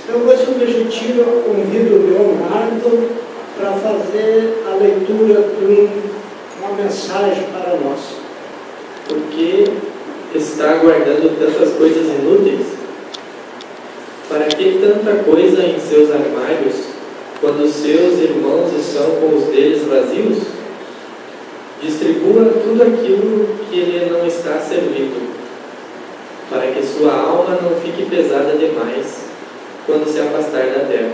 Então, hoje o objetivo, eu convido o Leonardo para fazer a leitura de uma mensagem para nós. Por que está guardando tantas coisas inúteis? Para que tanta coisa em seus armários, quando seus irmãos estão com os deles vazios? Distribua tudo aquilo que ele não está servindo, para que sua alma não fique pesada demais quando se afastar da terra.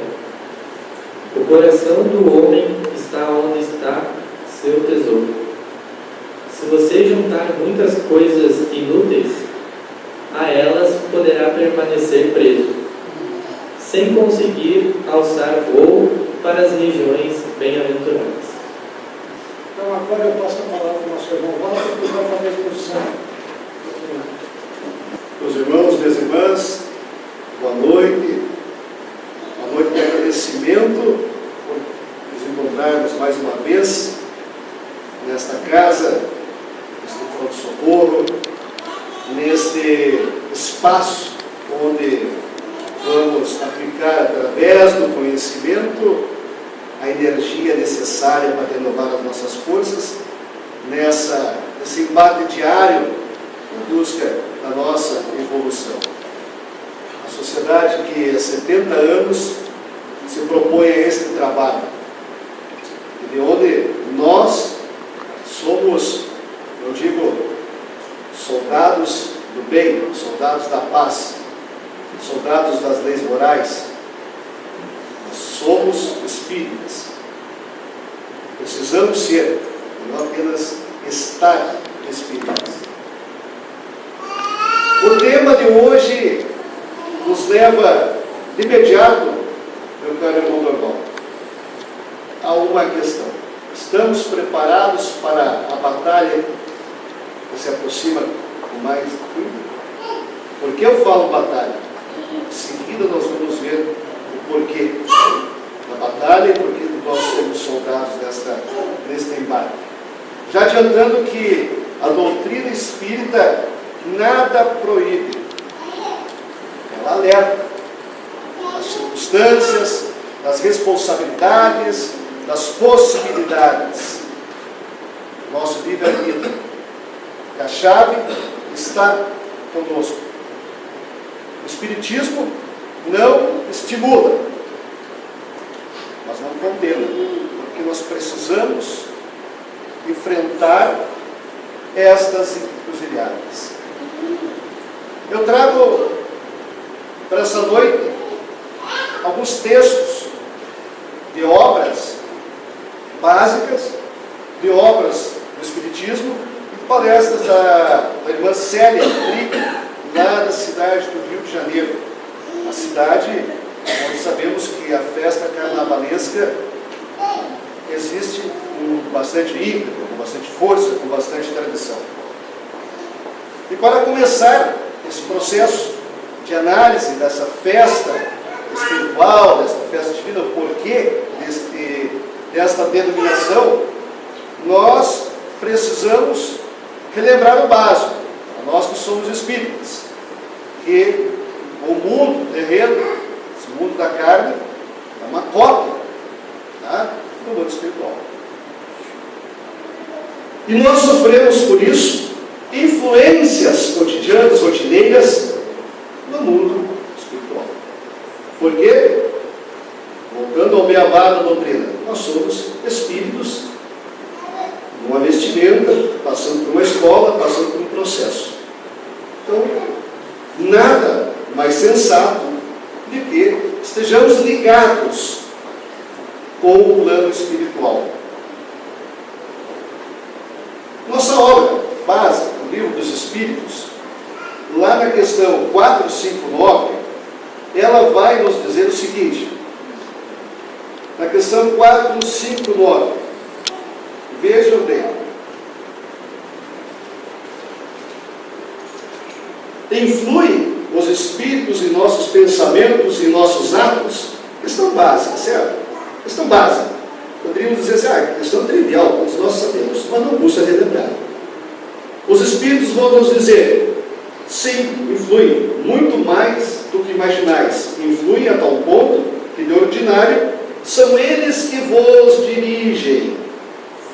O coração do homem está onde está seu tesouro. Se você juntar muitas coisas inúteis, a elas poderá permanecer preso, sem conseguir alçar voo para as regiões bem-aventuradas. Então, agora eu passo a palavra para o nosso irmão Walter, que vai fazer a exposição. Meus irmãos, minhas irmãs, boa noite. Uma noite de agradecimento por nos encontrarmos mais uma vez nesta casa, neste pronto-socorro, neste espaço onde vamos aplicar, através do conhecimento, a energia necessária para renovar as nossas forças, nesse embate diário em busca da nossa evolução. A sociedade que há 70 anos se propõe a este trabalho, de onde nós somos, eu digo, soldados do bem, soldados da paz, soldados das leis morais. Nós somos espíritas. Precisamos ser, não apenas estar espíritas. O tema de hoje nos leva de imediato, meu caro irmão Dorval, a uma questão. Estamos preparados para a batalha que se aproxima com mais cuidado? Por que eu falo batalha? Em seguida nós vamos ver o porquê da batalha e porque nós somos soldados neste embate. Já adiantando que a doutrina espírita nada proíbe, ela alerta das circunstâncias, das responsabilidades, das possibilidades. Nosso livre-arbítrio, que a chave está conosco. O Espiritismo não estimula, mas não condena, porque nós precisamos enfrentar estas encruzilhadas. Eu trago para essa noite alguns textos de obras básicas, de obras do Espiritismo e de palestras da irmã Célia Trigo, lá da cidade do Rio de Janeiro, a cidade onde sabemos que a festa carnavalesca existe com bastante ímpeto, com bastante força, com bastante tradição. E para começar esse processo de análise dessa festa espiritual, dessa festa divina, o porquê desta denominação, nós precisamos relembrar o básico, nós que somos espíritas, que o mundo terreno, esse mundo da carne, é uma cópia, tá, do mundo espiritual. E nós sofremos por isso influências cotidianas, rotineiras, no mundo espiritual. Por quê? Voltando ao beabá da doutrina, nós somos espíritos numa vestimenta, passando por uma escola, passando por um processo. Então, nada mais sensato de que estejamos ligados com o plano espiritual. Nossa obra básica, o Livro dos Espíritos, lá na questão 459, ela vai nos dizer o seguinte, na questão 459, vejam bem, influem os espíritos em nossos pensamentos e nossos atos? Questão básica, certo? Questão básica. Poderíamos dizer assim, questão trivial, todos nós sabemos, mas não custa relembrar. Os espíritos vão nos dizer, sim, influem muito mais do que imaginais. Influem a tal ponto que, de ordinário, são eles que vos dirigem.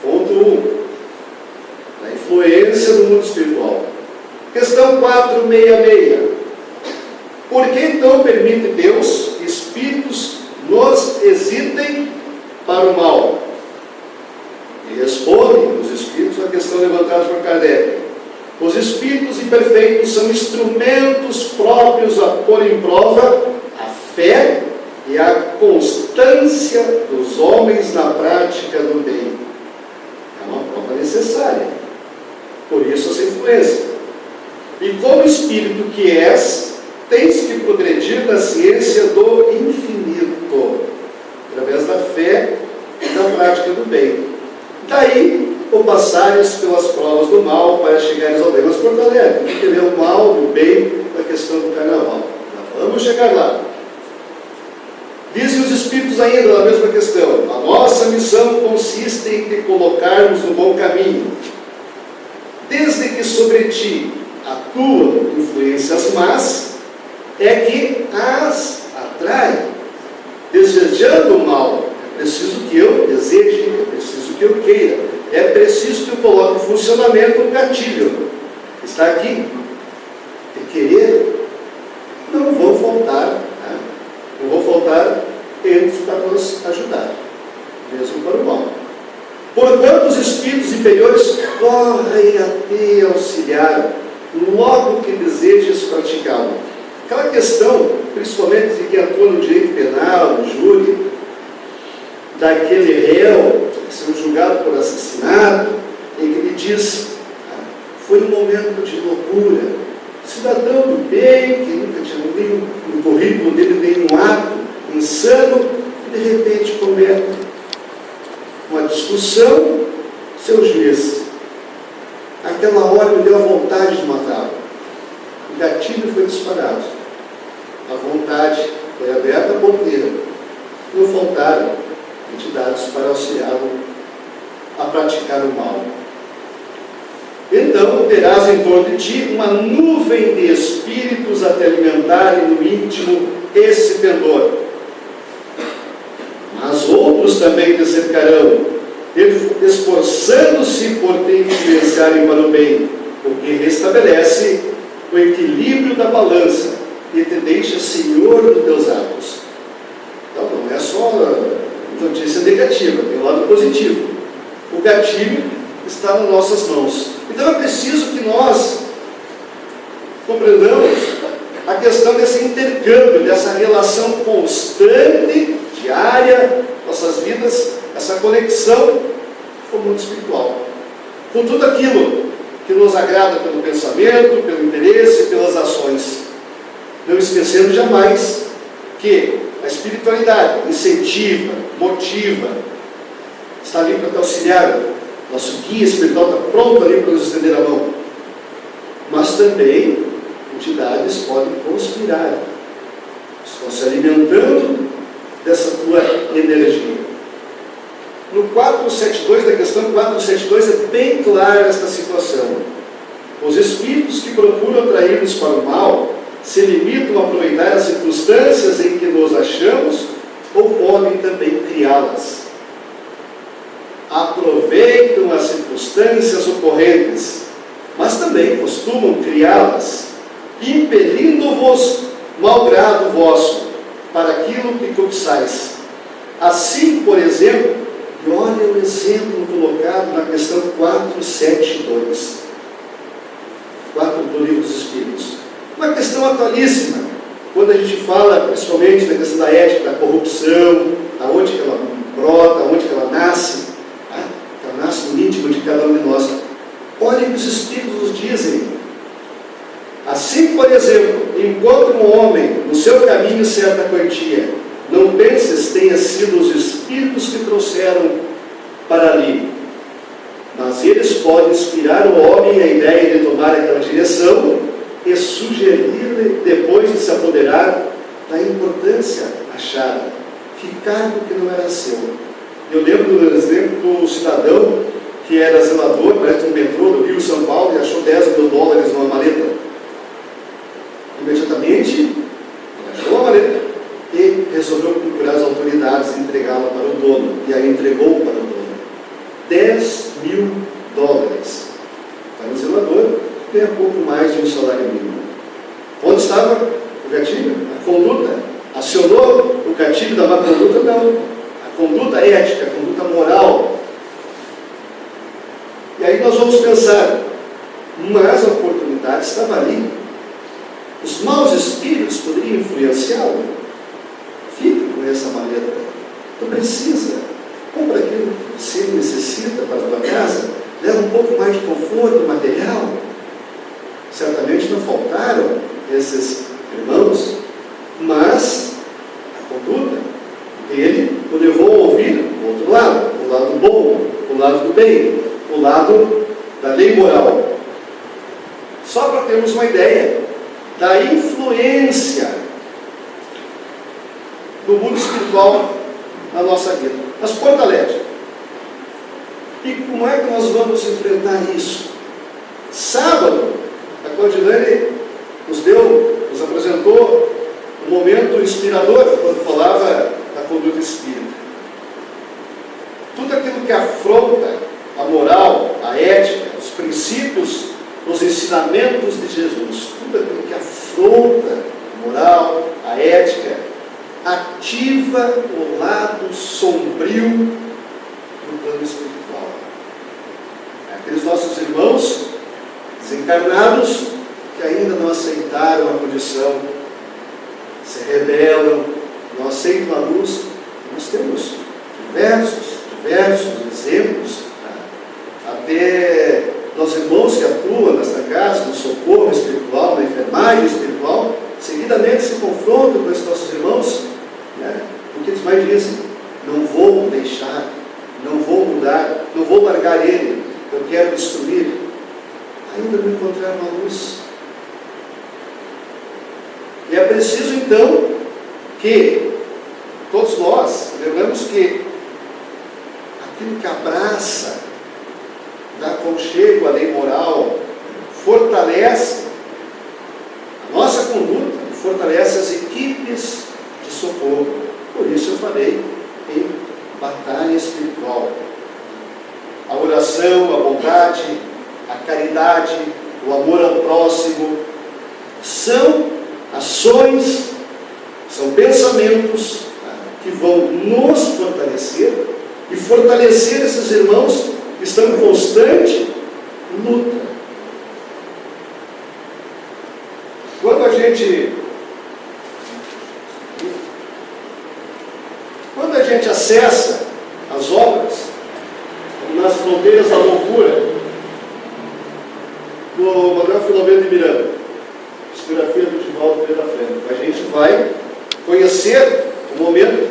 Ponto 1. A influência do mundo espiritual. Questão 466. Por que então permite Deus que espíritos nos hesitem para o mal? E respondem os espíritos a questão levantada por Kardec. Os espíritos imperfeitos são instrumentos próprios a pôr em prova a fé e a constância dos homens na prática do bem. É uma prova necessária. Por isso essa influência. E como espírito que és, tens que progredir na ciência do infinito, através da fé e da prática do bem. Daí, o passares pelas provas do mal para chegares ao bem. Mas Porto Alegre, tem que ver o mal e o bem da questão do carnaval. Vamos chegar lá. Dizem os espíritos ainda na mesma questão: a nossa missão consiste em te colocarmos no bom caminho, desde que sobre ti atuam influências más, é que as atrai, desejando o mal. É preciso que eu deseje, é preciso que eu queira, é preciso que eu coloque em funcionamento um gatilho. Está aqui, de querer, não vão faltar, né? Não vão faltar eles para nos ajudar, mesmo para o mal. Porquanto os espíritos inferiores correm a te auxiliar, logo que desejes praticá-lo. Aquela questão, principalmente de quem atua no direito penal, no júri, daquele réu sendo julgado por assassinato, em que ele diz: foi um momento de loucura, cidadão do bem, que nunca tinha nenhum no currículo dele nenhum ato insano, e de repente comete uma discussão, seu juiz, aquela hora me deu a vontade de matá-lo. O gatilho foi disparado, a vontade foi aberta a ponteira, não faltaram entidades para auxiliá-lo a praticar o mal. Então terás em torno de ti uma nuvem de espíritos a te alimentarem no íntimo esse pendor. Mas outros também te cercarão, esforçando-se por te influenciarem para o bem, o que restabelece o equilíbrio da balança e te deixa senhor dos teus atos. Então não é só notícia negativa, tem um lado positivo. O gatilho está nas nossas mãos. Então é preciso que nós compreendamos a questão desse intercâmbio, dessa relação constante, diária, nossas vidas, essa conexão com o mundo espiritual, com tudo aquilo que nos agrada pelo pensamento, pelo interesse, pelas ações. Não esquecendo jamais que a espiritualidade incentiva, motiva, está ali para te auxiliar. Nosso guia espiritual está pronto ali para nos estender a mão. Mas também entidades podem conspirar, estão se alimentando dessa tua energia. No 472, da questão 472, é bem clara esta situação. Os espíritos que procuram atrair-nos para o mal se limitam a aproveitar as circunstâncias em que nos achamos ou podem também criá-las. Aproveitam as circunstâncias ocorrentes, mas também costumam criá-las, impelindo-vos malgrado vosso para aquilo que cobiçais. Assim, por exemplo, e olha o exemplo colocado na questão 472 do Livro dos Espíritos. Uma questão atualíssima, quando a gente fala principalmente da questão da ética, da corrupção, aonde que ela brota, aonde que ela nasce, ela nasce no íntimo de cada um de nós. Olhem o que os Espíritos nos dizem. Assim, por exemplo, enquanto um homem no seu caminho certa quantia, não penses tenha sido os Espíritos que trouxeram para ali, mas eles podem inspirar o homem a ideia de tomar aquela direção e sugerir-lhe, depois de se apoderar da importância achada, ficar do que não era seu. Eu lembro do exemplo do cidadão que era zelador, parece um metrô do Rio São Paulo, e achou $10 mil numa maleta. Imediatamente dono e a entregou para o dono. $10.000. Para o zelador, ganha pouco mais de um salário mínimo. Onde estava o gatilho? A conduta. Acionou o gatilho da má conduta? Não. A conduta ética, a conduta moral. E aí nós vamos pensar, mas a oportunidade estava ali. Os maus espíritos poderiam influenciá-lo. Fique com essa maleta. Tu precisa. Compra aquilo que você necessita para a tua casa. Leva um pouco mais de conforto material. Certamente não faltaram esses irmãos, mas a conduta dele o levou a ouvir o outro lado, o lado bom, o lado do bem, o lado da lei moral. Só para termos uma ideia da influência do mundo espiritual na nossa vida. Mas fortalece. E como é que nós vamos enfrentar isso? Sábado, a Claudilene nos apresentou um momento inspirador quando falava da conduta espírita. Tudo aquilo que afronta a moral, a ética, os princípios, os ensinamentos de Jesus, tudo aquilo que afronta a moral, a ética, ativa o lado sombrio do plano espiritual. Aqueles nossos irmãos desencarnados que ainda não aceitaram a condição, se rebelam, não aceitam a luz. Nós temos diversos exemplos, até dos irmãos que atuam nesta casa, no socorro espiritual, na enfermagem espiritual, seguidamente se confrontam com esses nossos irmãos, porque eles mais dizem: não vou deixar, não vou mudar, não vou largar ele, eu quero destruir. Ainda não encontraram a luz. E é preciso então que todos nós lembramos que aquilo que abraça, dá aconchego à lei moral, fortalece a nossa conduta, fortalece as equipes de socorro. Por isso eu falei em batalha espiritual. A oração, a bondade, a caridade, o amor ao próximo, são ações, são pensamentos que vão nos fortalecer e fortalecer esses irmãos que estão em constante luta. Quando a gente acessa as obras nas fronteiras da loucura do Manuel Filomeno de Miranda, psicografia do Divaldo Pereira Franco, a gente vai conhecer o momento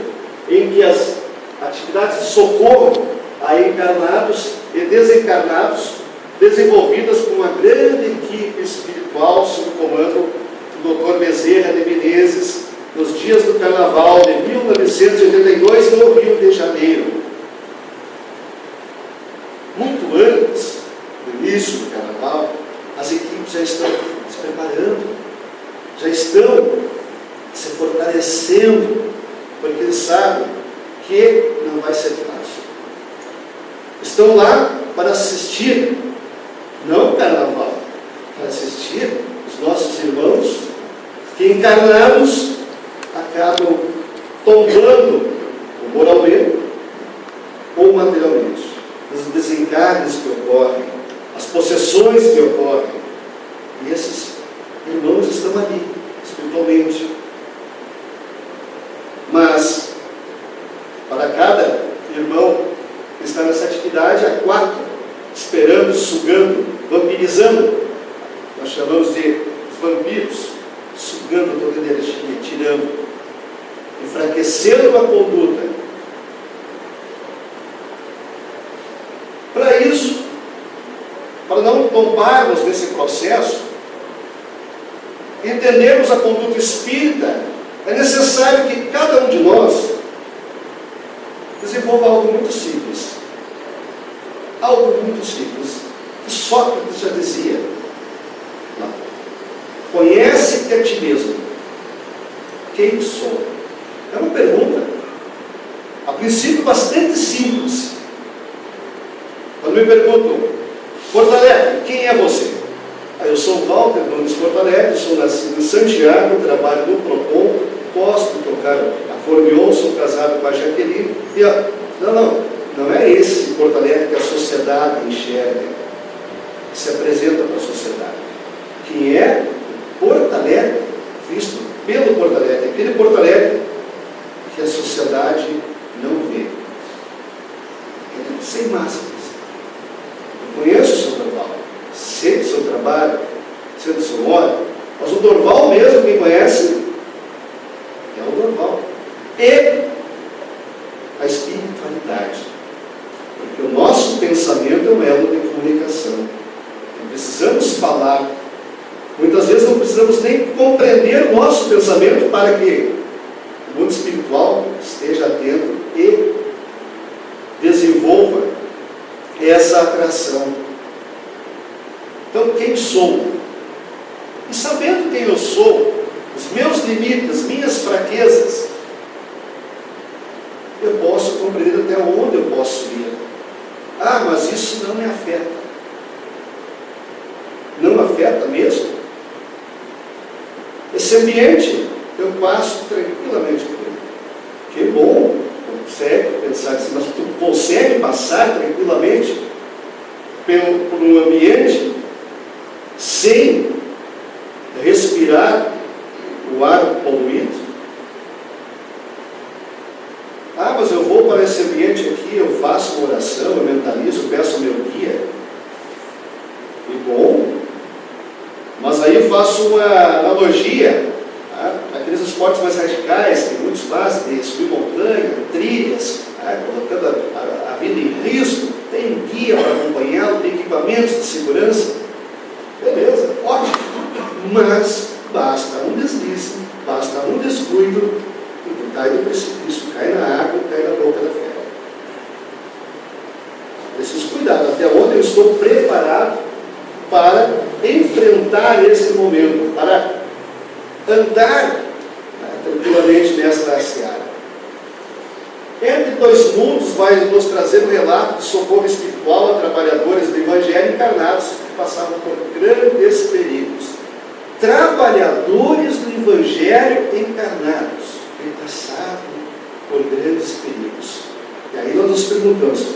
em que as atividades de socorro a encarnados e desencarnados, desenvolvidas por uma grande equipe espiritual sob o comando do Dr. Bezerra de Menezes, nos dias do Carnaval de 1982 no Rio de Janeiro. Muito antes do início do Carnaval, as equipes já estão se preparando, já estão se fortalecendo, porque eles sabem que não vai ser fácil. Estão lá para assistir, não o Carnaval, para assistir os nossos irmãos que encarnados acabam tombando moralmente ou materialmente, os desencarnes que ocorrem, as possessões que ocorrem. E esses irmãos estão ali, espiritualmente. Mas, para cada irmão que está nessa atividade, há 4 esperando, sugando, vampirizando. Nós chamamos de vampiros, sugando toda a energia, tirando, enfraquecendo a conduta. Para isso, para não tombarmos nesse processo, entendermos a conduta espírita, é necessário que cada um de nós desenvolva algo muito simples. Algo muito simples. Que Sócrates já dizia: conhece-te a ti mesmo. Quem sou? É uma pergunta. A princípio bastante simples. Quando me perguntam, Porto Alegre, quem é você? Eu sou o Walter Nunes Porto Alegre, sou nascido em Santiago, trabalho no Procon, gosto de tocar acordeon, sou casado com a Jaqueline. Não é esse Porto Alegre que a sociedade enxerga, que se apresenta para a sociedade. Quem é Porto Alegre, visto pelo Porto Alegre, aquele Porto Alegre que a sociedade não vê. Sem máscaras. Eu conheço o seu Dorval, sei do seu trabalho, sei do seu modo, mas o Dorval mesmo, quem conhece, é o Dorval. E a espiritualidade. Porque o nosso pensamento é um elo de comunicação. Não precisamos falar. Muitas vezes não precisamos nem compreender o nosso pensamento para que o mundo espiritual esteja atento e desenvolva essa atração. Então, quem sou? E sabendo quem eu sou, os meus limites, as minhas fraquezas, eu posso compreender até onde eu posso ir. Mas isso não me afeta. Não afeta mesmo? Esse ambiente eu passo tranquilamente por ele. Que bom, consegue pensar assim, mas tu consegue passar tranquilamente por um ambiente sem respirar o ar poluído? Mas eu vou para esse ambiente aqui, eu faço uma oração, eu mentalizo, peço ao meu guia. E bom, mas aí eu faço uma analogia, aqueles esportes mais radicais que muitos fazem, de subir montanha, trilhas, colocando a vida em risco, tem guia para acompanhá-lo, tem equipamentos de segurança. Beleza, ótimo. Mas basta um deslize, basta um descuido, e tu cai no precipício, cai na água, cai na boca da fera. Preciso cuidar até onde eu estou preparado para enfrentar esse momento, para andar tranquilamente nesta seara. Entre dois mundos vai nos trazer um relato de socorro espiritual a trabalhadores do Evangelho encarnados que passavam por grandes perigos. Trabalhadores do Evangelho encarnados que passavam por grandes perigos. E aí nós nos perguntamos,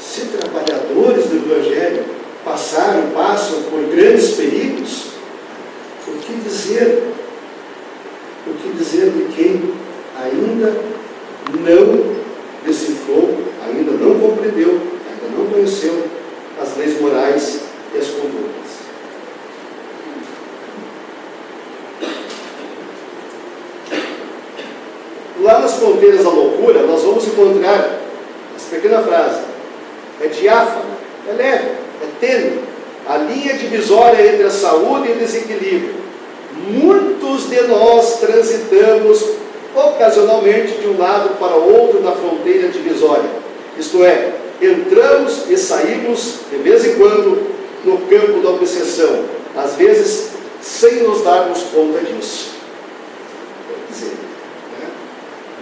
se trabalhadores do Evangelho passam por grandes perigos, o que dizer? O que dizer de quem ainda não decifrou, ainda não compreendeu, ainda não conheceu as leis morais e as condutas? Lá nas fronteiras da loucura, nós vamos encontrar essa pequena frase. É diáfana, é leve, é tênue, a linha divisória entre a saúde e o desequilíbrio. Muitos de nós transitamos ocasionalmente de um lado para o outro na fronteira divisória. Isto é, entramos e saímos de vez em quando no campo da obsessão, às vezes sem nos darmos conta disso. Quer dizer,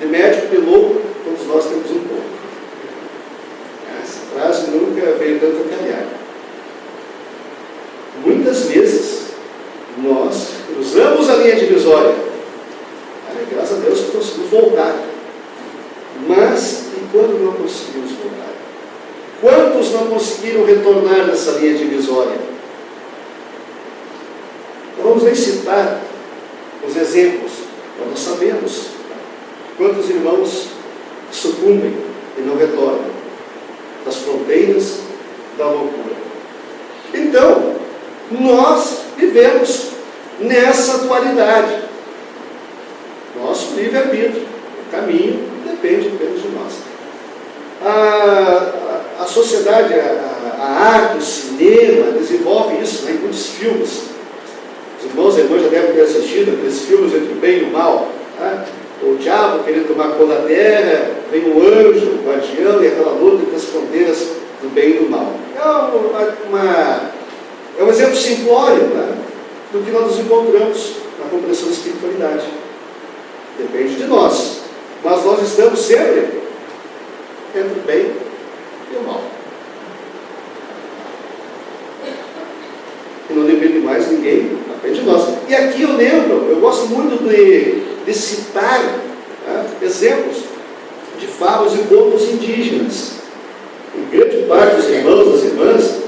de médico e de louco, todos nós temos um pouco. Essa frase nunca veio tanto a calhar. Muitas vezes nós cruzamos a linha divisória. Graças a Deus que conseguimos voltar. Mas e quando não conseguimos voltar? Quantos não conseguiram retornar nessa linha divisória? Não vamos nem citar os exemplos, mas nós sabemos quantos irmãos sucumbem e não retornam das fronteiras da loucura. Então, nós vivemos nessa dualidade. Nosso livre-arbítrio, o caminho depende apenas de nós. A sociedade, a arte, o cinema desenvolve isso, em muitos filmes. Os irmãos e irmãs já devem ter assistido aqueles filmes entre o bem e o mal. O diabo querendo tomar conta da terra, vem o anjo, o guardião, e aquela luta entre as fronteiras do bem e do mal. É um exemplo simplório, do que nós nos encontramos na compreensão da espiritualidade. Depende de nós. mas nós estamos sempre entre o bem e o mal. E não depende mais de ninguém, depende de nós. E aqui eu lembro, eu gosto muito de citar exemplos de fábulas e contos indígenas. E grande parte dos irmãos, das irmãs,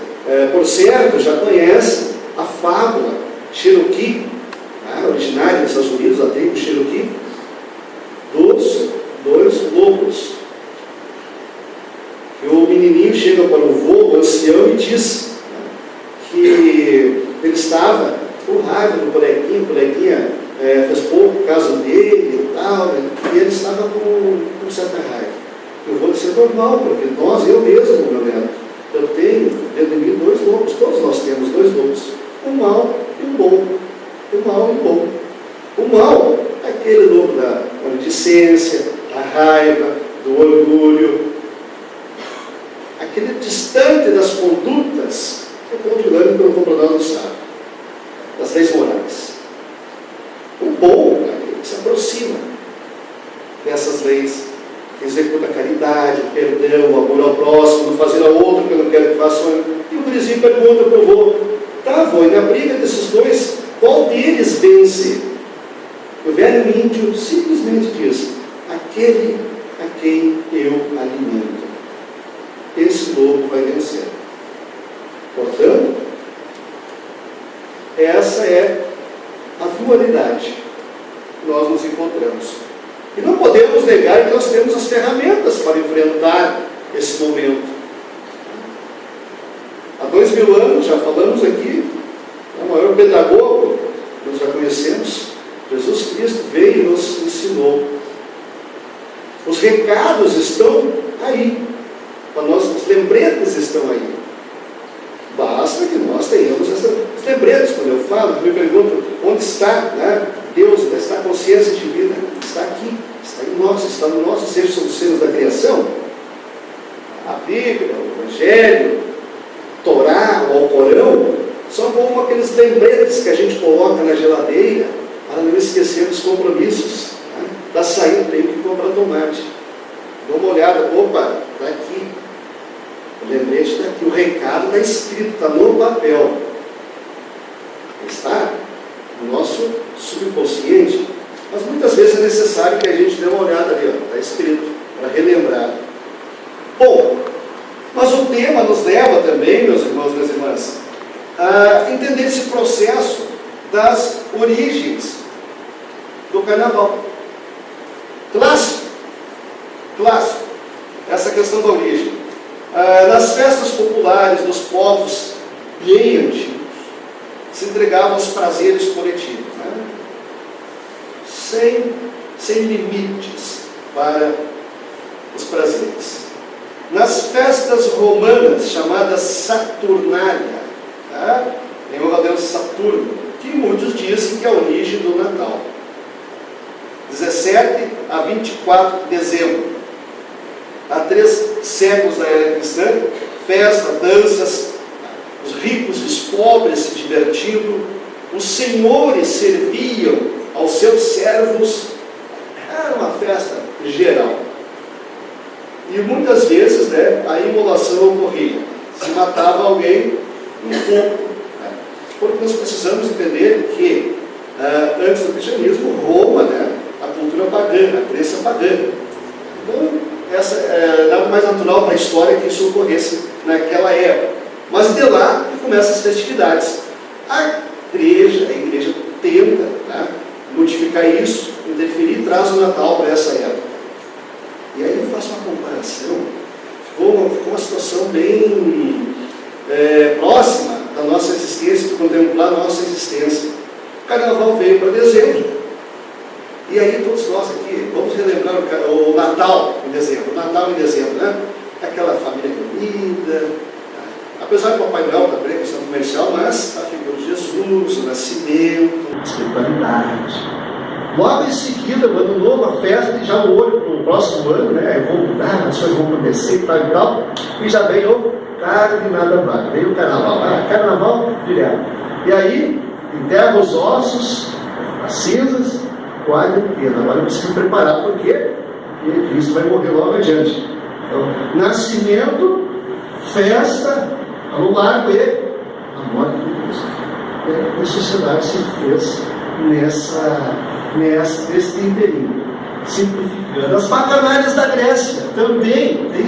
por certo, já conhecem a fábula Cherokee, originária dos Estados Unidos, a tribo Cherokee, dos dois lobos. E o menininho chega para o vô, o ancião, e diz que ele estava com raiva do coleguinha, o coleguinha fez pouco caso dele e tal, e ele estava com certa raiva. Eu vou dizer normal, porque eu mesmo, meu neto, eu tenho dentro de mim dois lobos, todos nós temos dois lobos, o mal e o bom. O mal e o bom. O mal é aquele lobo da maledicência, da raiva, do orgulho, aquele distante das condutas que estão dinâmico pelo comprador do Estado, das leis morais. O bom é aquele que se aproxima dessas leis, que executa a caridade, o perdão, o amor ao próximo, fazer ao outro que eu não quero que faça. E o gurizinho pergunta para o vô: tá, vô, e na briga desses dois, qual deles vence? O velho índio simplesmente diz: aquele a quem eu alimento. Esse lobo vai vencer. Portanto, essa é a dualidade que nós nos encontramos. E não podemos negar que nós temos as ferramentas para enfrentar esse momento. Há 2000 anos, já falamos aqui, o maior pedagogo que nós já conhecemos, Jesus Cristo veio e nos ensinou. Os recados estão aí, para nós, os lembretes estão aí. Basta que nós tenhamos esses lembretes. Quando eu falo, me pergunto onde está, Deus, onde está a consciência de vida? Está aqui, está em nós, está no nosso ser, somos seres da criação. A Bíblia, o Evangelho, a Torá, o Alcorão, são como aqueles lembretes que a gente coloca na geladeira para não esquecer dos compromissos. Da saída, tenho que comprar tomate. Dá uma olhada, opa, está aqui. O lembrete está aqui, o recado está escrito, está no papel. Está no nosso subconsciente. Mas muitas vezes é necessário que a gente dê uma olhada ali, está escrito, para relembrar. Bom, mas o tema nos leva também, meus irmãos e minhas irmãs, a entender esse processo das origens do carnaval. Clássico, essa questão da origem. Nas festas populares dos povos bem antigos, se entregavam aos prazeres coletivos, sem limites para os prazeres. Nas festas romanas, chamadas Saturnália, em honra ao deus Saturno, que muitos dizem que é a origem do Natal. 17 a 24 de dezembro. Há 3 séculos da era cristã, festa, danças, os ricos e os pobres se divertindo, os senhores serviam aos seus servos, era uma festa geral. E muitas vezes a imolação ocorria, se matava alguém um pouco, porque nós precisamos entender que antes do cristianismo, Roma, a cultura pagã, a crença pagã. Então, essa é nada mais natural para a história que isso ocorresse naquela época. Mas de lá que começam as festividades. A igreja tenta modificar isso, interferir, traz o Natal para essa época. E aí eu faço uma comparação. Ficou uma situação bem próxima da nossa existência, de contemplar a nossa existência. O Carnaval veio para dezembro. E aí todos nós aqui, vamos relembrar o Natal em dezembro. O Natal em dezembro, aquela família reunida. Apesar que o Papai Noel também é questão comercial, mas a figura de Jesus, o nascimento, a espiritualidade. Logo em seguida, o ano novo, a festa, e já o olho para o próximo ano, aí vão mudar, as coisas vão acontecer e tal, e já vem o carne e nada vale, vem o carnaval. Carnaval direto. E aí, enterra os ossos, as cinzas, guarda inteira. Agora eu preciso preparar, porque e Cristo vai morrer logo adiante. Então, nascimento, festa, no largo e a morte de Cristo. A sociedade se fez nesse inteirinho, simplificando. As bacanalhas da Grécia também tem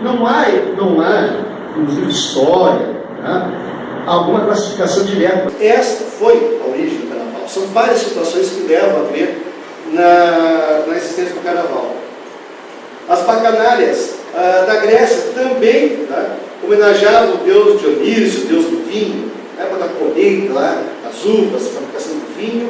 não há inclusive história, né? Alguma classificação direta. Esta foi a origem do carnaval. São várias situações que levam a crer na existência do carnaval. As bacanárias da Grécia também, tá, homenageavam o deus Dionísio, o deus do vinho. Quando a colheita lá, as uvas, a fabricação do vinho,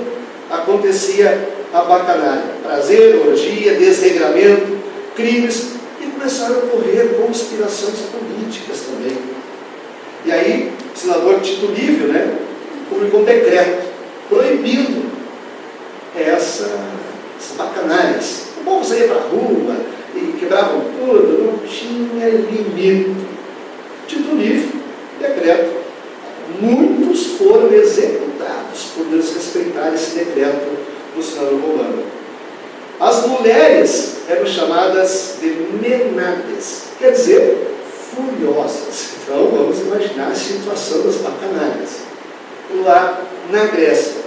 acontecia a bacanária. Prazer, orgia, desregramento, crimes, e começaram a ocorrer conspirações políticas também. E aí, o senador Tito Livio, né, publicou um decreto proibindo essas bacanárias. O povo saía para a rua e quebravam tudo, não tinha limite. Tito Livio, decreto. Muitos foram executados por desrespeitar esse decreto do senador romano. As mulheres eram chamadas de menades, quer dizer, furiosas. Então vamos imaginar a situação das bacanárias lá na Grécia.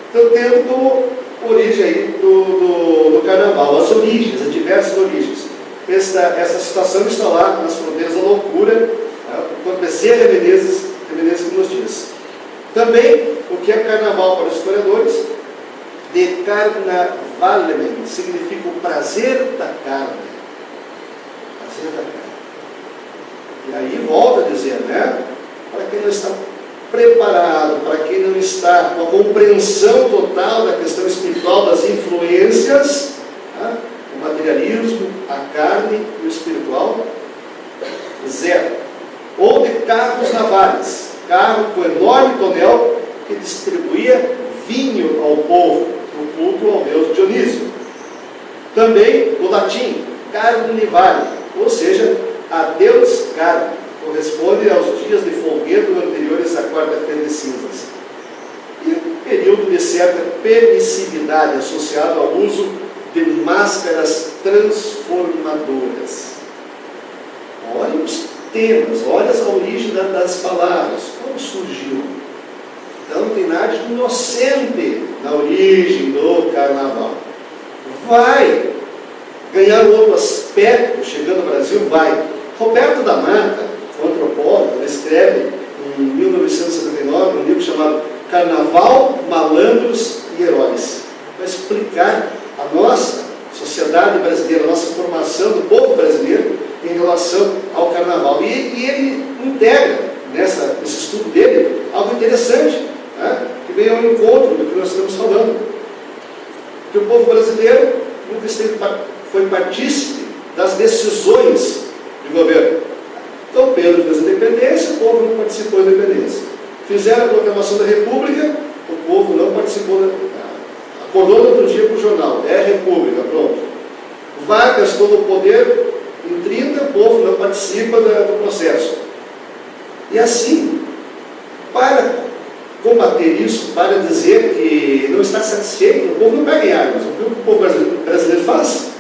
Então, tendo origem aí do carnaval, as origens, as diversas origens. Essa situação está lá nas fronteiras da loucura, quando Messias Menezes nos diz. Também, o que é carnaval para os historiadores? De carnavalem, significa o prazer da carne. Prazer da carne. E aí volta a dizer, né? Para quem não está preparado, para quem não está com a compreensão total da questão espiritual, das influências, tá? O materialismo, a carne e o espiritual, zero. Ou de carros navais, carro com enorme tonel que distribuía vinho ao povo, no culto ao deus Dionísio. Também o latim, carnivale, ou seja, a deus carne, corresponde aos dias de folguedo anteriores à quarta-feira de cinzas. E um período de certa permissividade associado ao uso de máscaras transformadoras. Olha os temas, olha a origem das palavras, como surgiu. Então não tem nada de inocente na origem do carnaval. Vai ganhar outro aspecto chegando ao Brasil? Vai. Roberto da Mata, um antropólogo, ele escreve em 1979 um livro chamado Carnaval, Malandros e Heróis. Vai explicar a nossa sociedade brasileira, a nossa formação do povo brasileiro em relação ao carnaval. E ele integra nesse estudo dele algo interessante, né, que vem ao encontro do que nós estamos falando. Que o povo brasileiro nunca foi partícipe das decisões de governo. Então Pedro fez a independência, o povo não participou da independência. Fizeram a proclamação da República, o povo não participou acordou no outro dia para o jornal, é a República, pronto. Vargas tomou o poder em 30, o povo não participa do processo. E assim, para combater isso, para dizer que não está satisfeito, o povo não vai ganhar, mas o que o povo brasileiro faz?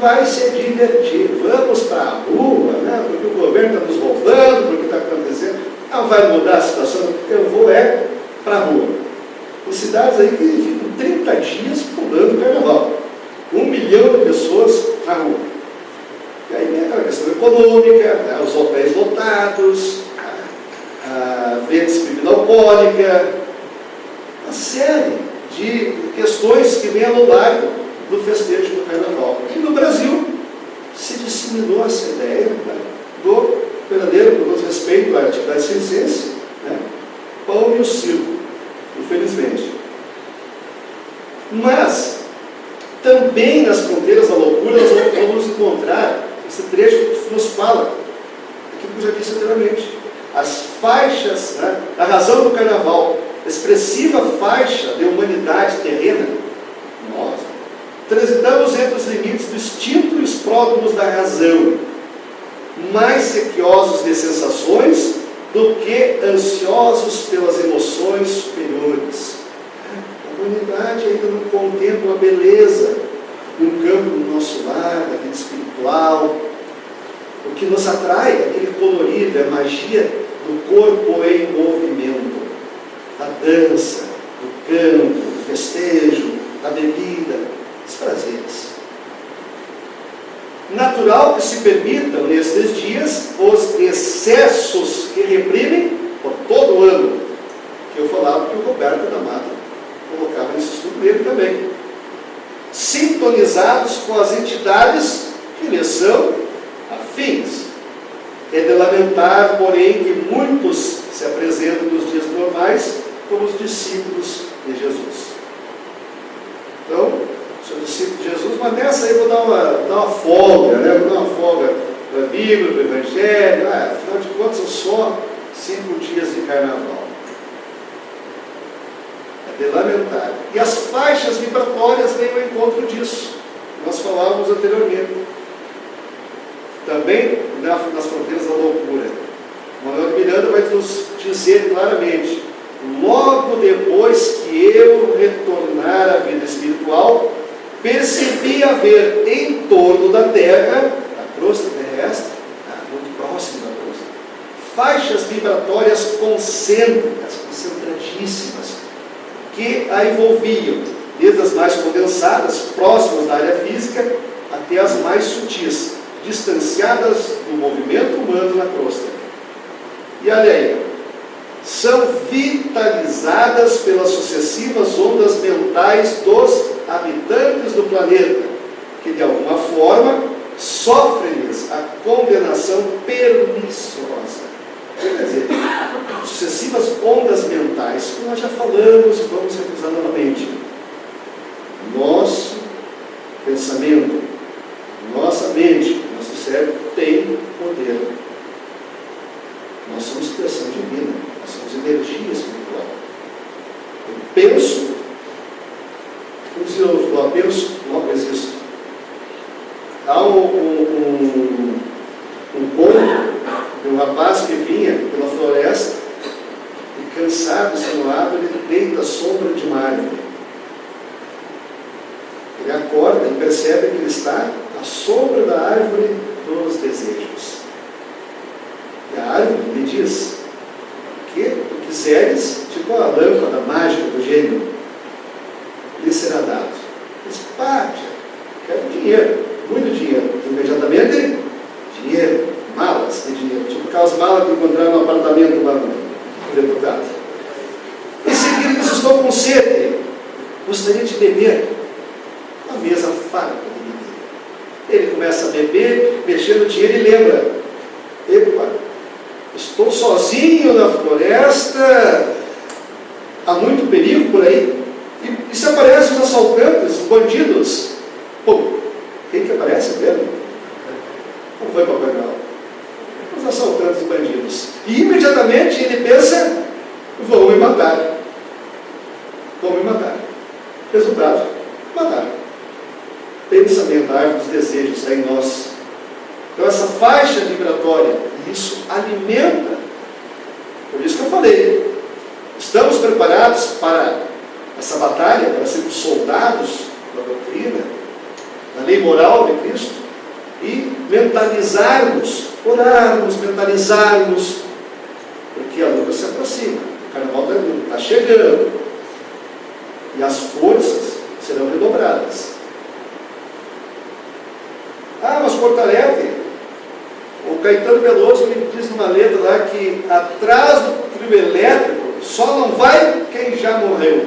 Vai se divertir, vamos para a rua, né? Porque o governo está nos roubando, porque está acontecendo. Não vai mudar a situação, eu vou para a rua. Em cidades aí que ficam 30 dias pulando o carnaval. 1 milhão de pessoas na rua. E aí vem aquela questão econômica, né? Os hotéis lotados, vende-se bebida alcoólica, uma série de questões que vêm ao largo do festejo do carnaval. E no Brasil se disseminou essa ideia, né, do verdadeiro, com todo respeito à atividade circense, né, pão e o circo, infelizmente. Mas também nas fronteiras da loucura nós vamos encontrar esse trecho que nos fala aquilo que eu já disse anteriormente, as faixas, né, a razão do carnaval, expressiva faixa de humanidade terrena. Nós transitamos entre os limites do instinto e os pródromos da razão, mais sequiosos de sensações do que ansiosos pelas emoções superiores. A humanidade ainda não contempla a beleza, um nosso lar, da vida espiritual. O que nos atrai é aquele colorido, é a magia do corpo em movimento, da dança, do canto, do festejo, da bebida, dos prazeres. Natural que se permitam nestes dias os excessos que reprimem por todo o ano, que eu falava que o Roberto da Mata colocava nesse estudo dele também, sintonizados com as entidades que lhes são afins. É de lamentar, porém, que muitos se apresentam nos dias normais como os discípulos de Jesus. Então, sou discípulo de Jesus, mas nessa aí vou dar uma folga, né? Vou dar uma folga para a Bíblia, para o Evangelho. Afinal de contas, são só 5 dias de carnaval. É de lamentar. E as faixas vibratórias vêm ao encontro disso. Nós falávamos anteriormente. Também nas fronteiras da loucura. Manuel Miranda vai nos dizer claramente: logo depois que eu retornar à vida espiritual, percebi haver em torno da Terra, a crosta terrestre, muito próximo da crosta, faixas vibratórias concêntricas, concentradíssimas, que a envolviam, desde as mais condensadas, próximas da área física, até as mais sutis, distanciadas do movimento humano na crosta. E olha aí, são vitalizadas pelas sucessivas ondas mentais dos habitantes do planeta, que de alguma forma sofrem-lhes a condenação perniciosa. Quer dizer, sucessivas ondas mentais, que nós já falamos e vamos revisar novamente. Nosso pensamento, nossa mente, nosso cérebro tem poder. Nós somos criação divina, nós somos energia espiritual. Eu penso, eu penso, logo existo. Há um conto de um rapaz que vinha pela floresta e, cansado, sem água, ele deita à sombra de uma árvore. Ele acorda e percebe que ele está à sombra da árvore dos desejos. E a árvore lhe diz: o que tu quiseres, tipo a lâmpada mágica do gênio, lhe será dado. Ele diz: pá, quero dinheiro, muito dinheiro. Imediatamente, dinheiro, malas de dinheiro, tipo aquelas malas que encontraram no apartamento lá no deputado. Em seguida, ele diz: estou com sede, gostaria de beber. A mesa farta de beber. Ele começa a beber, mexendo o dinheiro e lembra: epa, estou sozinho na floresta, há muito perigo por aí. E se aparecem os assaltantes, os bandidos? Pô, quem que aparece mesmo? Não foi Papai Noel. Os assaltantes e bandidos. E imediatamente ele pensa: vão me matar. Vão me matar. Resultado: matar. Pensamento, a árvore dos desejos está em nós. Então essa faixa vibratória, isso alimenta. Por isso que eu falei, estamos preparados para essa batalha, para sermos soldados da doutrina, da lei moral de Cristo, e mentalizarmos, orarmos, mentalizarmos, porque a luta se aproxima, o carnaval está chegando, e as forças serão redobradas. Mas Porto Alegre, o Caetano Veloso me diz numa letra lá que atrás do trio elétrico só não vai quem já morreu.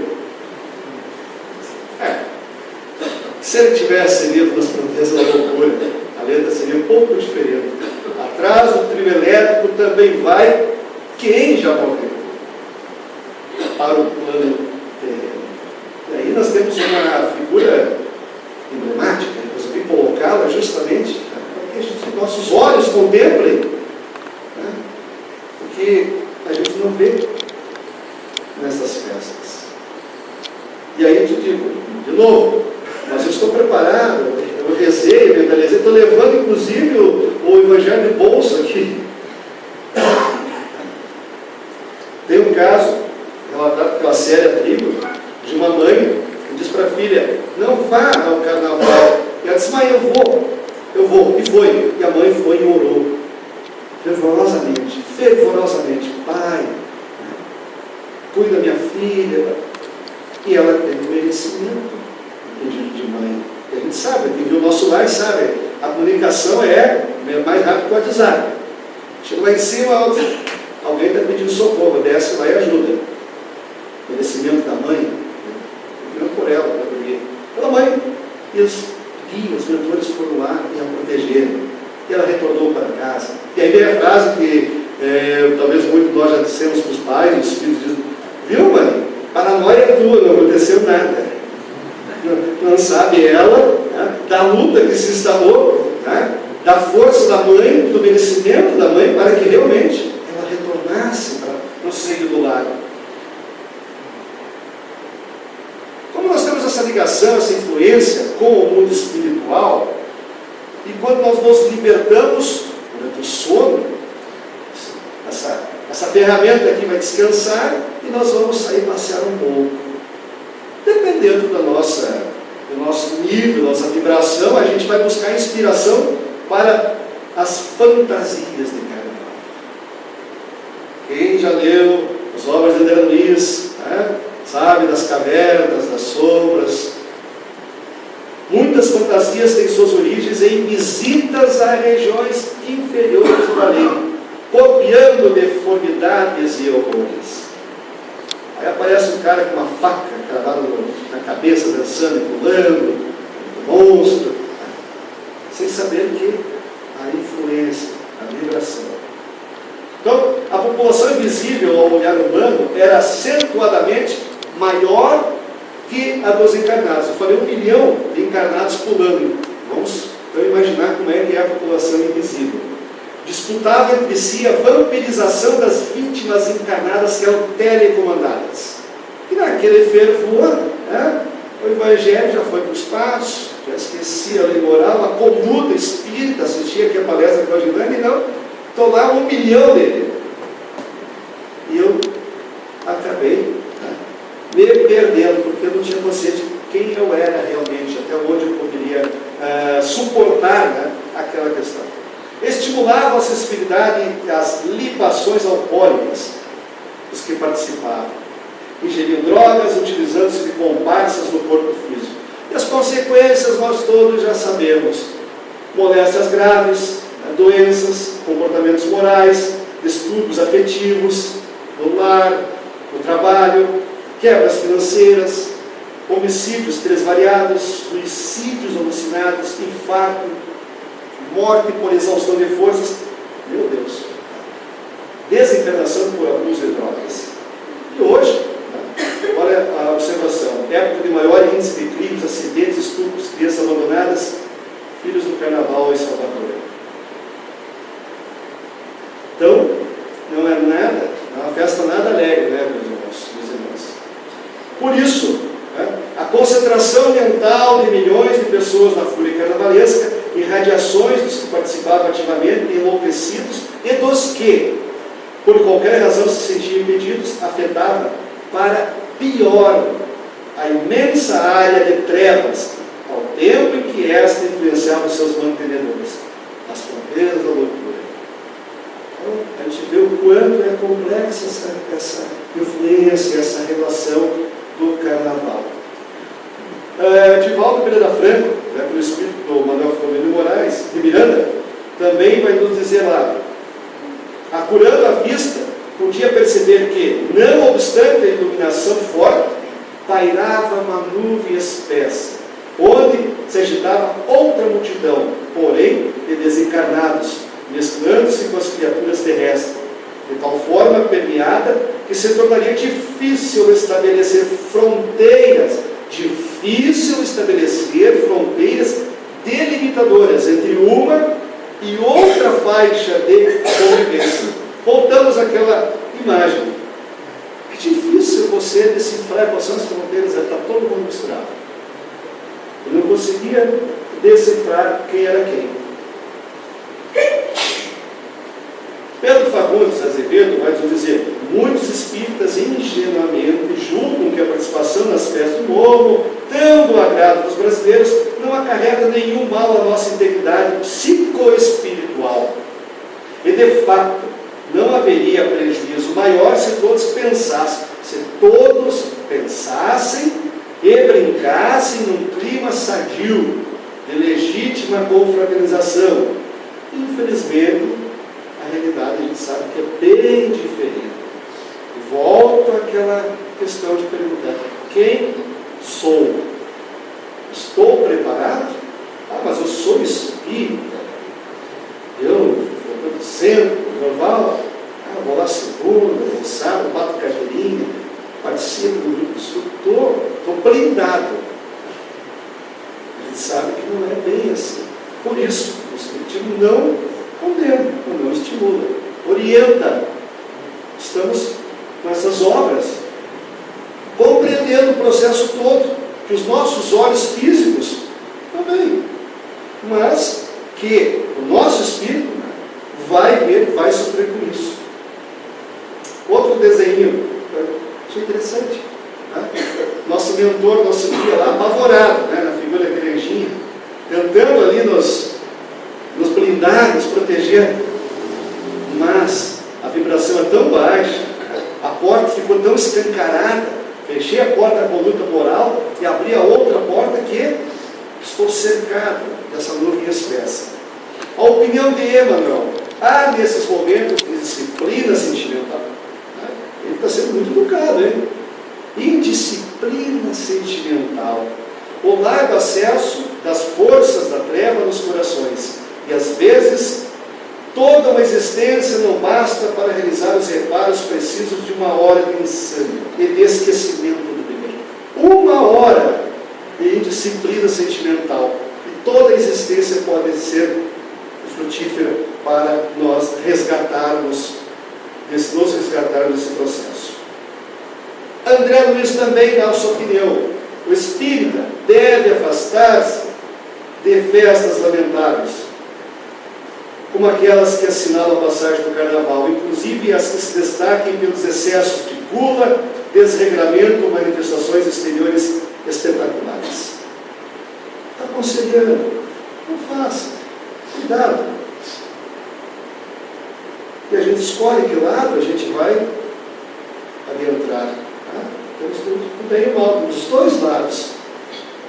Se ele tivesse lido nas fronteiras da loucura, a letra seria um pouco diferente. Atrás do trio elétrico também vai quem já morreu para o plano terreno. E aí nós temos uma figura emblemática, eu resolvi colocá-la justamente para que nossos olhos contemplem, né? Porque a gente não vê nessas festas. E aí eu te digo, de novo, mas eu estou preparado, eu rezei, mentalizei, estou levando inclusive o Evangelho de bolso aqui. Tem um caso relatado pela Célia Trigo, de uma mãe que diz para a filha: não vá ao carnaval. E a Ela disse: mãe, eu vou. E foi. E a mãe foi e orou fervorosamente. Pai, cuida da minha filha. E ela teve merecimento do pedido de mãe. E a gente sabe, quem viu o nosso lar sabe, a comunicação é mais rápida que o WhatsApp. Chega lá em cima, alguém está pedindo socorro, desce lá e ajuda. Merecimento da mãe, não por ela, pela mãe. E os guias, os mentores foram lá e a protegeram. E ela retornou para casa. E aí vem a frase que talvez muitos de nós já dissemos para os pais, os filhos dizem: viu, mãe? Paranoia é tua, não aconteceu nada. Não sabe ela, né, da luta que se instalou, né, da força da mãe, do merecimento da mãe, para que realmente ela retornasse para o seio do lar. Como nós temos essa ligação, essa influência com o mundo espiritual, e quando nós nos libertamos durante o sono, essa ferramenta aqui vai descansar e nós vamos sair passear um pouco. Dependendo do nosso nível, da nossa vibração, a gente vai buscar inspiração para as fantasias de carnaval. Quem já leu as obras de André Luiz, né, sabe das cavernas, das sombras. Muitas fantasias têm suas origens em visitas a regiões inferiores do além, copiando deformidades e horrores. Aí aparece um cara com uma faca cravada na cabeça, dançando e pulando, um monstro, sem saber que a influência, a vibração. Então, a população invisível ao olhar humano era acentuadamente maior que a dos encarnados. Eu falei 1 milhão de encarnados pulando. Vamos então imaginar como é que é a população invisível. Disputava entre si a vampirização das vítimas encarnadas que eram telecomandadas. E naquele fervor, né, o Evangelho já foi para o espaço, já esquecia a lei moral, a conduta espírita, assistia aqui a palestra de Claudilane, e não, estou lá 1 milhão dele. E eu acabei me perdendo, porque eu não tinha consciência de quem eu era realmente, até onde eu poderia suportar, né, aquela questão. Estimulava a sensibilidade e as libações alcoólicas dos que participavam. Ingeriam drogas, utilizando-se de comparsas no corpo físico. E as consequências nós todos já sabemos. Moléstias graves, doenças, comportamentos morais, distúrbios afetivos, no lar, no trabalho, quebras financeiras, homicídios 3 variados, suicídios alucinados, infarto, morte por exaustão de forças, meu Deus, desencarnação por abuso de drogas. E hoje, olha a observação, época de maior índice de crimes, acidentes, estupros, crianças abandonadas, filhos do carnaval em Salvador. Então, não é nada, é uma festa nada alegre, né, meus irmãos? Por isso, né, a concentração mental de milhões de pessoas na fúria carnavalesca, irradiações dos que participavam ativamente, enlouquecidos, e dos que, por qualquer razão, se sentiam impedidos, afetava para pior a imensa área de trevas, ao tempo em que esta influenciava os seus mantenedores, as fronteiras da loucura. Então, a gente vê o quanto é complexa essa influência, essa relação do carnaval. Divaldo Pereira Franco, pelo espírito do Manuel Filomeno Moraes, de Miranda, também vai nos dizer lá: acurando a vista, podia perceber que, não obstante a iluminação forte, pairava uma nuvem espessa, onde se agitava outra multidão, porém de desencarnados, mesclando-se com as criaturas terrestres, de tal forma permeada que se tornaria difícil estabelecer fronteiras delimitadoras entre uma e outra faixa de convivência. Voltamos àquela imagem. Que difícil você decifrar quais são as fronteiras, está todo mundo misturado. Eu não conseguia decifrar quem era quem. Pedro Fagundes Azevedo vai nos dizer: muitos espíritas ingenuamente julgam que a participação nas festas do Novo, tão do agrado dos brasileiros, não acarreta nenhum mal à nossa integridade psicoespiritual. E de fato, não haveria prejuízo maior se todos pensassem e brincassem num clima sadio, de legítima confraternização. Infelizmente, a realidade a gente sabe que é bem diferente. E volto àquela questão de perguntar: quem sou? Estou preparado? Mas eu sou espírita. Eu frequento sempre, normal. Vou lá segunda, vou sábado, bato carteirinha, participo do grupo de estudo. Estou blindado. A gente sabe que não é bem assim. Por isso, o Espiritismo não condena, não estimula, orienta. Estamos com essas obras, compreendendo o processo todo, que os nossos olhos físicos também, mas que o nosso espírito vai ver, vai sofrer com isso. Outro desenho, achei interessante, né? Nosso mentor, nosso guia lá, apavorado, né, na figura daquele anjinho, tentando ali nos blindar, nos proteger, mas a vibração é tão baixa, a porta ficou tão escancarada. Fechei a porta da conduta moral e abri a outra porta que estou cercado dessa nuvem espessa. A opinião de Emmanuel: há nesses momentos de disciplina sentimental. Ele está sendo muito educado, hein? Indisciplina sentimental. O largo acesso das forças da treva nos corações. E às vezes, toda uma existência não basta para realizar os reparos precisos de uma hora de insânia e de esquecimento do dever. Uma hora de indisciplina sentimental. E toda a existência pode ser frutífera para nós nos resgatarmos desse processo. André Luiz também dá a sua opinião. O espírita deve afastar-se de festas lamentáveis, como aquelas que assinalam a passagem do carnaval, inclusive as que se destaquem pelos excessos de gula, desregramento, manifestações exteriores espetaculares. Está aconselhando, não faça, cuidado. E a gente escolhe que lado a gente vai adentrar. Temos tudo bem e mal, dos dois lados.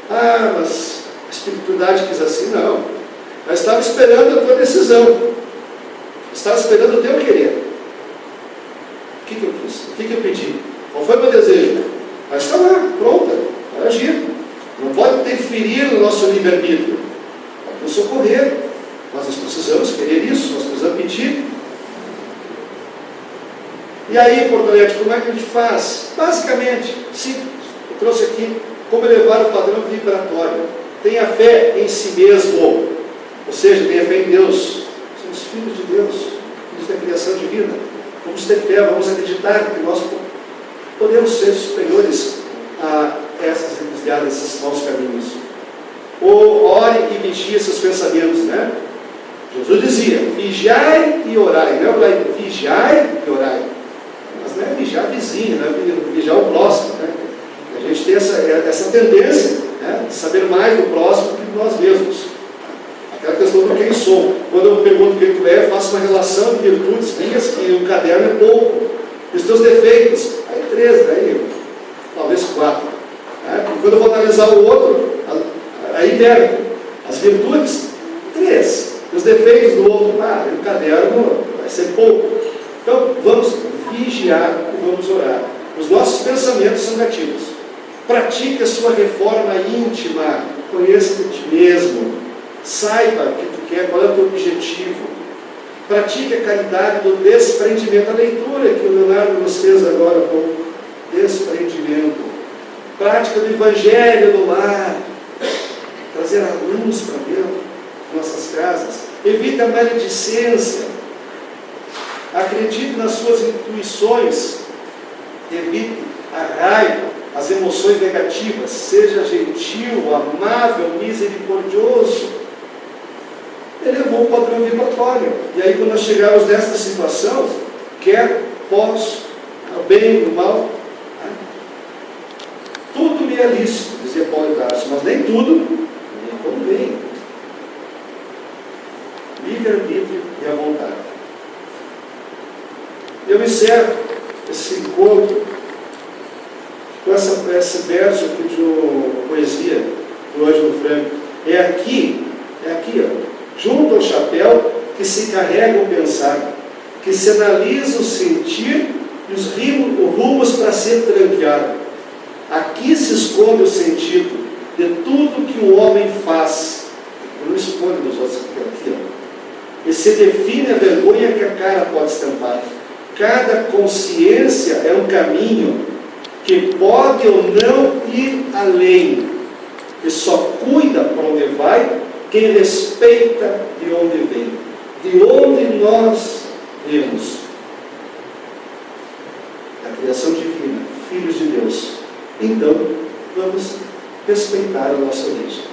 Mas a espiritualidade quis assim, não. Mas estava esperando a tua decisão. Estava esperando o teu querer. O que eu fiz? O que eu pedi? Qual foi o meu desejo? Mas está lá, pronta, para agir. Não pode interferir no nosso livre-arbítrio. Pode nos socorrer. Mas nós precisamos querer isso, nós precisamos pedir. E aí, Portolete, como é que a gente faz? Basicamente, simples. Eu trouxe aqui como elevar o padrão vibratório. Tenha fé em si mesmo. Ou seja, tenha fé em Deus. Somos filhos de Deus, filhos da criação divina. Vamos ter fé, vamos acreditar que nós podemos ser superiores a essas encruzilhadas, esses maus caminhos. Ou ore e vigie seus pensamentos, né? Jesus dizia: vigiai e orai. Não é vigiai e orai. Mas não é vigiar vizinho, não é vigiar o próximo, né? A gente tem essa tendência, né, de saber mais do próximo do que de nós mesmos. Aquela questão do quem sou. Quando eu pergunto quem tu é, faço uma relação de virtudes minhas, que o caderno é pouco. E os teus defeitos, aí 3, aí talvez 4. Né? E quando eu vou analisar o outro, aí inverno. As virtudes, 3. Os defeitos do outro, o caderno vai ser pouco. Então, vamos vigiar e vamos orar. Os nossos pensamentos são gatilhos. Pratique a sua reforma íntima. Conheça-te a ti mesmo. Saiba o que tu quer, qual é o teu objetivo. Pratique a caridade do desprendimento. A leitura que o Leonardo nos fez agora há pouco. Desprendimento. Prática do Evangelho no lar. Trazer a luz para dentro de nossas casas. Evite a maledicência. Acredite nas suas intuições. Evite a raiva, as emoções negativas. Seja gentil, amável, misericordioso. Elevou o padrão vibratório. E aí, quando nós chegarmos nessa situação, quer, posso, o bem e o mal, tudo me é lícito, dizia Paulo de Tarso, mas nem tudo me é encerro esse encontro com esse verso aqui de uma poesia do Ângelo Franco. É aqui, ó, junto ao chapéu, que se encarrega o pensar, que se analisa o sentir e os rumos para ser tranqueado. Aqui se esconde o sentido de tudo que o homem faz. Eu não esconde dos outros aqui, ó. E se define a vergonha que a cara pode estampar. Cada consciência é um caminho que pode ou não ir além, e só cuida para onde vai quem respeita de onde vem, de onde nós vemos. A criação divina, filhos de Deus. Então, vamos respeitar a nossa origem.